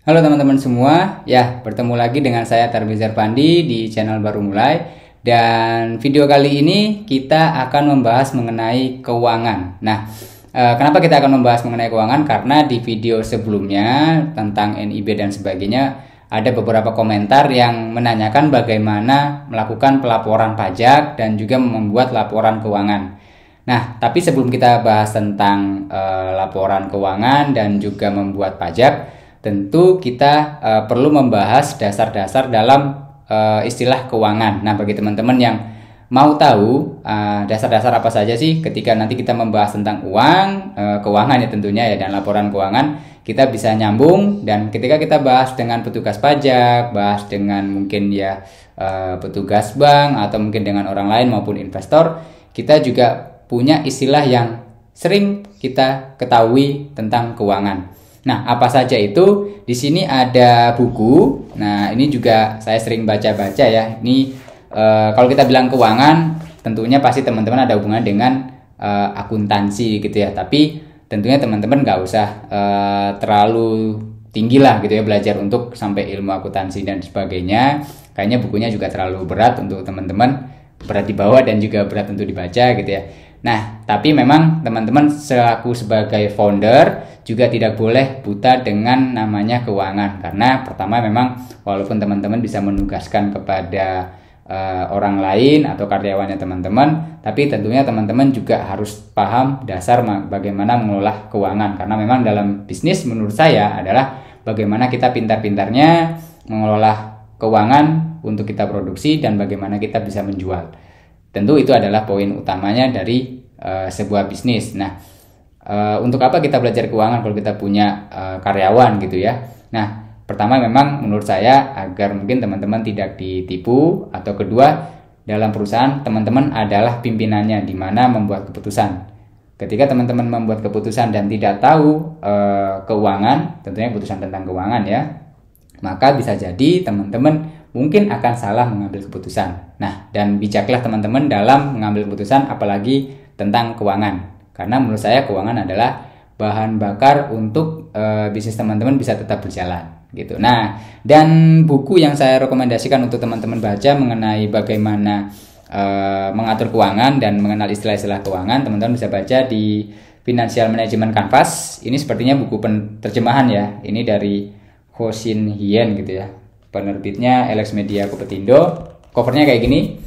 Halo teman-teman semua, ya bertemu lagi dengan saya Tarbizar Pandi di channel Baru Mulai. Dan video kali ini kita akan membahas mengenai keuangan. Nah, kenapa kita akan membahas mengenai keuangan? Karena di video sebelumnya tentang NIB dan sebagainya ada beberapa komentar yang menanyakan bagaimana melakukan pelaporan pajak dan juga membuat laporan keuangan. Nah, tapi sebelum kita bahas tentang laporan keuangan dan juga membuat pajak, tentu kita perlu membahas dasar-dasar dalam istilah keuangan. Nah, bagi teman-teman yang mau tahu dasar-dasar apa saja sih ketika nanti kita membahas tentang uang, keuangan ya tentunya ya, dan laporan keuangan, kita bisa nyambung. Dan ketika kita bahas dengan petugas pajak, bahas dengan mungkin ya petugas bank atau mungkin dengan orang lain maupun investor, kita juga punya istilah yang sering kita ketahui tentang keuangan. Nah, apa saja itu? Di sini ada buku. Nah, ini juga saya sering baca-baca ya. Ini kalau kita bilang keuangan, tentunya pasti teman-teman ada hubungan dengan akuntansi gitu ya. Tapi tentunya teman-teman nggak usah terlalu tinggi lah gitu ya belajar untuk sampai ilmu akuntansi dan sebagainya. Kayaknya bukunya juga terlalu berat untuk teman-teman, berat dibawa dan juga berat untuk dibaca gitu ya. Nah, tapi memang teman-teman selaku sebagai founder juga tidak boleh buta dengan namanya keuangan. Karena pertama memang walaupun teman-teman bisa menugaskan kepada orang lain atau karyawannya teman-teman, tapi tentunya teman-teman juga harus paham dasar bagaimana mengelola keuangan. Karena memang dalam bisnis menurut saya adalah bagaimana kita pintar-pintarnya mengelola keuangan untuk kita produksi dan bagaimana kita bisa menjual. Tentu itu adalah poin utamanya dari sebuah bisnis. Nah, untuk apa kita belajar keuangan kalau kita punya karyawan gitu ya? Nah, pertama memang menurut saya agar mungkin teman-teman tidak ditipu, atau kedua dalam perusahaan teman-teman adalah pimpinannya di mana membuat keputusan. Ketika teman-teman membuat keputusan dan tidak tahu keuangan, tentunya keputusan tentang keuangan ya, maka bisa jadi teman-teman mungkin akan salah mengambil keputusan. Nah, dan bijaklah teman-teman dalam mengambil keputusan apalagi tentang keuangan. Karena menurut saya keuangan adalah bahan bakar untuk bisnis teman-teman bisa tetap berjalan gitu. Nah, dan buku yang saya rekomendasikan untuk teman-teman baca mengenai bagaimana mengatur keuangan dan mengenal istilah-istilah keuangan, teman-teman bisa baca di Financial Management Canvas. Ini sepertinya buku terjemahan ya. Ini dari Ho Shin Hien gitu ya. Penerbitnya Alex Media Kopetindo. Covernya kayak gini.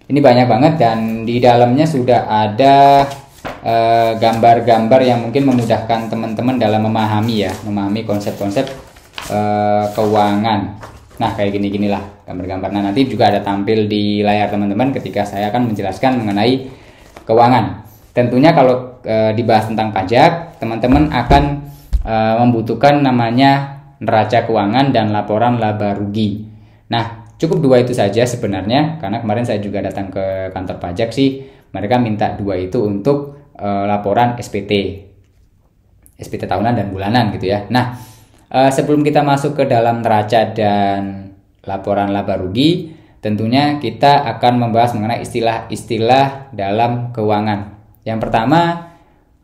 Ini banyak banget dan di dalamnya sudah ada gambar-gambar yang mungkin memudahkan teman-teman dalam memahami konsep-konsep keuangan. Nah, kayak gini-ginilah gambar-gambar. Nah, nanti juga ada tampil di layar teman-teman ketika saya akan menjelaskan mengenai keuangan. Tentunya kalau dibahas tentang pajak, teman-teman akan membutuhkan namanya neraca keuangan dan laporan laba rugi. Nah, cukup dua itu saja sebenarnya, karena kemarin saya juga datang ke kantor pajak sih, mereka minta dua itu untuk laporan SPT tahunan dan bulanan gitu ya. Nah, sebelum kita masuk ke dalam neraca dan laporan laba rugi, tentunya kita akan membahas mengenai istilah-istilah dalam keuangan. Yang pertama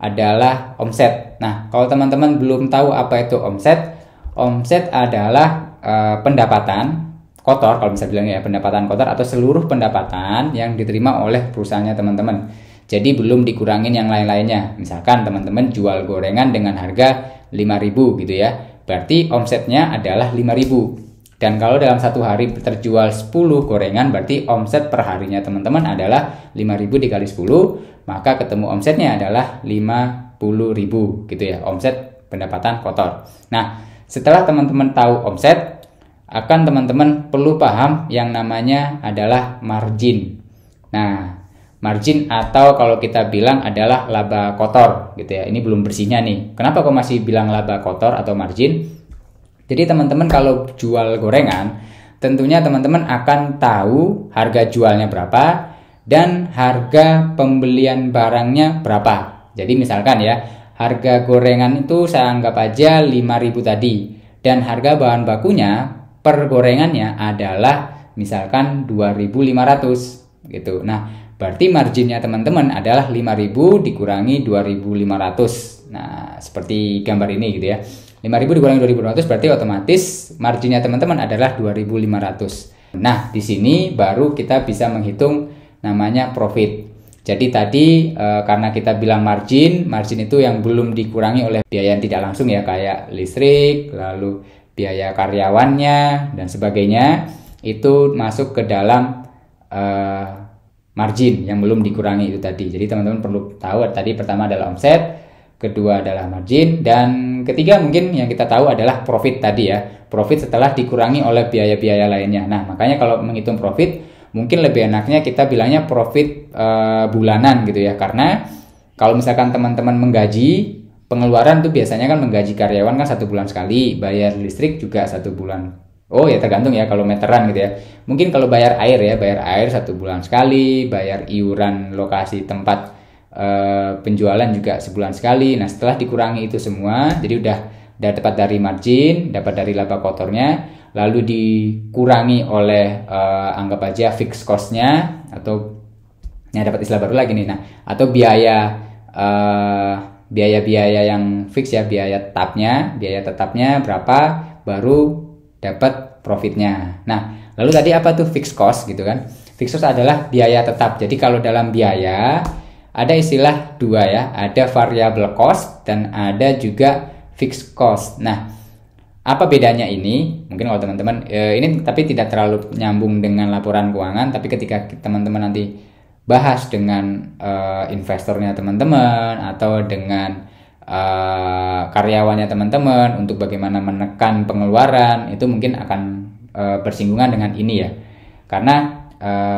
adalah omset. Nah, kalau teman-teman belum tahu apa itu omset, omset adalah pendapatan kotor, kalau bisa bilang ya, pendapatan kotor atau seluruh pendapatan yang diterima oleh perusahaannya teman-teman. Jadi belum dikurangin yang lain-lainnya. Misalkan teman-teman jual gorengan dengan harga 5.000 gitu ya. Berarti omsetnya adalah 5.000. Dan kalau dalam satu hari terjual 10 gorengan, berarti omset per harinya teman-teman adalah 5.000 dikali 10, maka ketemu omsetnya adalah 50.000 gitu ya, omset pendapatan kotor. Nah, setelah teman-teman tahu omset, akan teman-teman perlu paham yang namanya adalah margin. Nah, margin atau kalau kita bilang adalah laba kotor gitu ya. Ini belum bersihnya nih. Kenapa kok masih bilang laba kotor atau margin? Jadi teman-teman kalau jual gorengan, tentunya teman-teman akan tahu harga jualnya berapa dan harga pembelian barangnya berapa. Jadi misalkan ya, harga gorengan itu saya anggap aja 5.000 tadi, dan harga bahan bakunya per gorengannya adalah misalkan 2.500 gitu. Nah, berarti marginnya teman-teman adalah 5.000 dikurangi 2.500. Nah, seperti gambar ini gitu ya. 5.000 dikurangi 2.200 berarti otomatis marginnya teman-teman adalah 2.500. Nah, di sini baru kita bisa menghitung namanya profit. Jadi tadi karena kita bilang margin itu yang belum dikurangi oleh biaya yang tidak langsung ya, kayak listrik, lalu biaya karyawannya dan sebagainya, itu masuk ke dalam margin yang belum dikurangi itu tadi. Jadi teman-teman perlu tahu tadi pertama adalah omset, kedua adalah margin, dan ketiga mungkin yang kita tahu adalah profit tadi ya. Profit setelah dikurangi oleh biaya-biaya lainnya. Nah, makanya kalau menghitung profit mungkin lebih enaknya kita bilangnya profit bulanan gitu ya. Karena kalau misalkan teman-teman menggaji, pengeluaran tuh biasanya kan menggaji karyawan kan 1 bulan sekali, bayar listrik juga 1 bulan. Oh ya tergantung ya kalau meteran gitu ya. Mungkin kalau bayar air ya, bayar air 1 bulan sekali, bayar iuran lokasi tempat penjualan juga sebulan sekali. Nah, setelah dikurangi itu semua, jadi udah dapat dari margin, dapat dari laba kotornya, lalu dikurangi oleh anggap aja fixed cost-nya, atau ya dapat istilah baru lagi nih. Nah, atau biaya-biaya yang fix ya, biaya tetapnya berapa, baru dapat profitnya. Nah, lalu tadi apa tuh fixed cost gitu kan? Fixed cost adalah biaya tetap. Jadi kalau dalam biaya ada istilah dua ya, ada variable cost dan ada juga fixed cost. Nah, apa bedanya ini? Mungkin kalau teman-teman ini tapi tidak terlalu nyambung dengan laporan keuangan, tapi ketika teman-teman nanti bahas dengan investornya teman-teman atau dengan karyawannya teman-teman untuk bagaimana menekan pengeluaran, itu mungkin akan bersinggungan dengan ini ya. Karena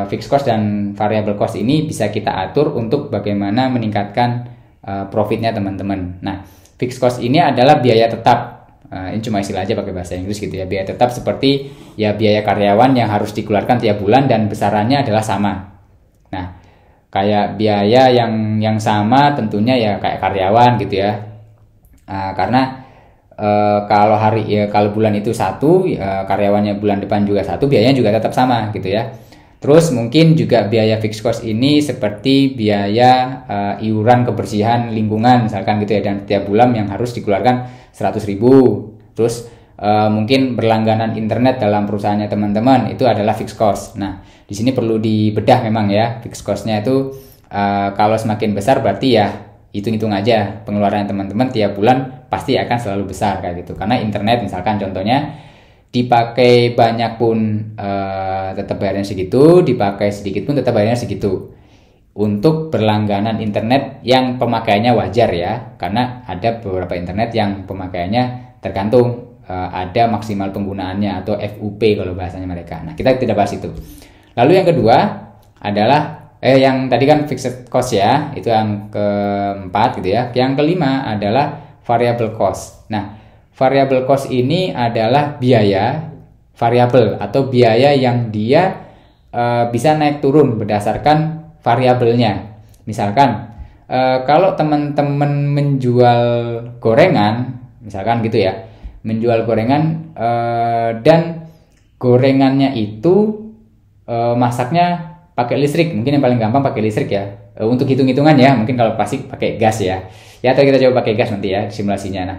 fixed cost dan variable cost ini bisa kita atur untuk bagaimana meningkatkan profitnya teman-teman. Nah, fixed cost ini adalah biaya tetap. Ini cuma istilah aja pakai bahasa Inggris gitu ya. Biaya tetap seperti ya biaya karyawan yang harus dikeluarkan tiap bulan dan besarannya adalah sama. Nah, kayak biaya yang sama tentunya ya kayak karyawan gitu ya. Karena kalau bulan itu satu, karyawannya bulan depan juga satu, biayanya juga tetap sama gitu ya. Terus mungkin juga biaya fixed cost ini seperti biaya iuran kebersihan lingkungan misalkan gitu ya, dan tiap bulan yang harus dikeluarkan 100.000. Terus mungkin berlangganan internet dalam perusahaannya teman-teman, itu adalah fixed cost. Nah, di sini perlu dibedah memang ya, fixed cost-nya itu kalau semakin besar berarti ya hitung-hitung aja pengeluaran teman-teman tiap bulan pasti akan selalu besar kayak gitu. Karena internet misalkan contohnya dipakai banyak pun tetap bayarnya segitu, dipakai sedikit pun tetap bayarnya segitu. Untuk berlangganan internet yang pemakaiannya wajar ya, karena ada beberapa internet yang pemakaiannya tergantung ada maksimal penggunaannya atau FUP kalau bahasanya mereka. Nah, kita tidak bahas itu. Lalu yang kedua adalah yang tadi kan fixed cost ya, itu yang keempat gitu ya. Yang kelima adalah variable cost. Nah, variable cost ini adalah biaya variabel atau biaya yang dia bisa naik turun berdasarkan variabelnya. Misalkan kalau teman-teman menjual gorengan, misalkan gitu ya, menjual gorengan dan gorengannya itu masaknya pakai listrik, mungkin yang paling gampang pakai listrik ya. Untuk hitung-hitungan ya, mungkin kalau pasti pakai gas ya. Ya, atau kita coba pakai gas nanti ya simulasinya. Nah,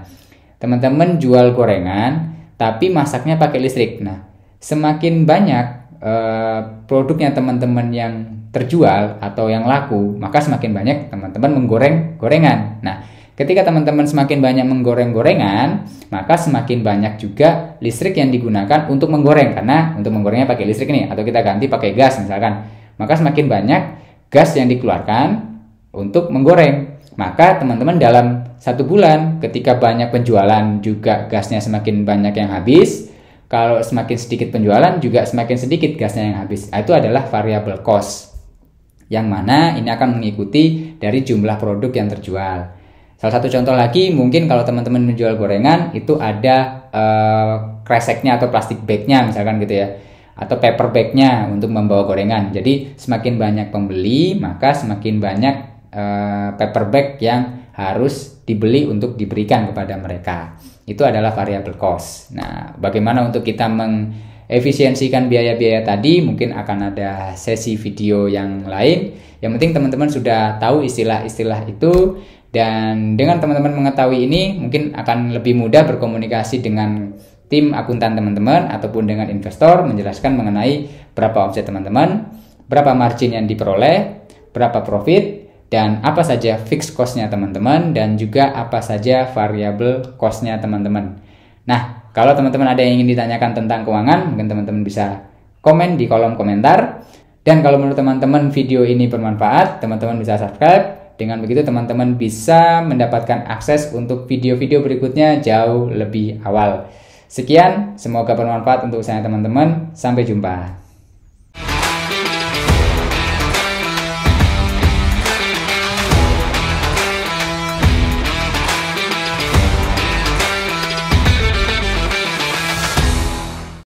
teman-teman jual gorengan tapi masaknya pakai listrik. Nah, semakin banyak produknya teman-teman yang terjual atau yang laku, maka semakin banyak teman-teman menggoreng gorengan. Nah, ketika teman-teman semakin banyak menggoreng gorengan, maka semakin banyak juga listrik yang digunakan untuk menggoreng, karena untuk menggorengnya pakai listrik nih, atau kita ganti pakai gas misalkan. Maka semakin banyak gas yang dikeluarkan untuk menggoreng. Maka teman-teman dalam 1 bulan ketika banyak penjualan juga gasnya semakin banyak yang habis. Kalau semakin sedikit penjualan juga semakin sedikit gasnya yang habis. Itu adalah variable cost, yang mana ini akan mengikuti dari jumlah produk yang terjual. Salah satu contoh lagi, mungkin kalau teman-teman menjual gorengan itu ada kreseknya atau plastik bagnya misalkan gitu ya, atau paper bagnya untuk membawa gorengan. Jadi semakin banyak pembeli, maka semakin banyak paper bag yang harus dibeli untuk diberikan kepada mereka. Itu adalah variable cost. Nah, bagaimana untuk kita efisiensikan biaya-biaya tadi, mungkin akan ada sesi video yang lain. Yang penting teman-teman sudah tahu istilah-istilah itu, dan dengan teman-teman mengetahui ini mungkin akan lebih mudah berkomunikasi dengan tim akuntan teman-teman ataupun dengan investor, menjelaskan mengenai berapa omset teman-teman, berapa margin yang diperoleh, berapa profit, dan apa saja fixed cost-nya teman-teman, dan juga apa saja variable cost-nya teman-teman. Nah, kalau teman-teman ada yang ingin ditanyakan tentang keuangan, mungkin teman-teman bisa komen di kolom komentar. Dan kalau menurut teman-teman video ini bermanfaat, teman-teman bisa subscribe. Dengan begitu teman-teman bisa mendapatkan akses untuk video-video berikutnya jauh lebih awal. Sekian, semoga bermanfaat untuk saya teman-teman. Sampai jumpa.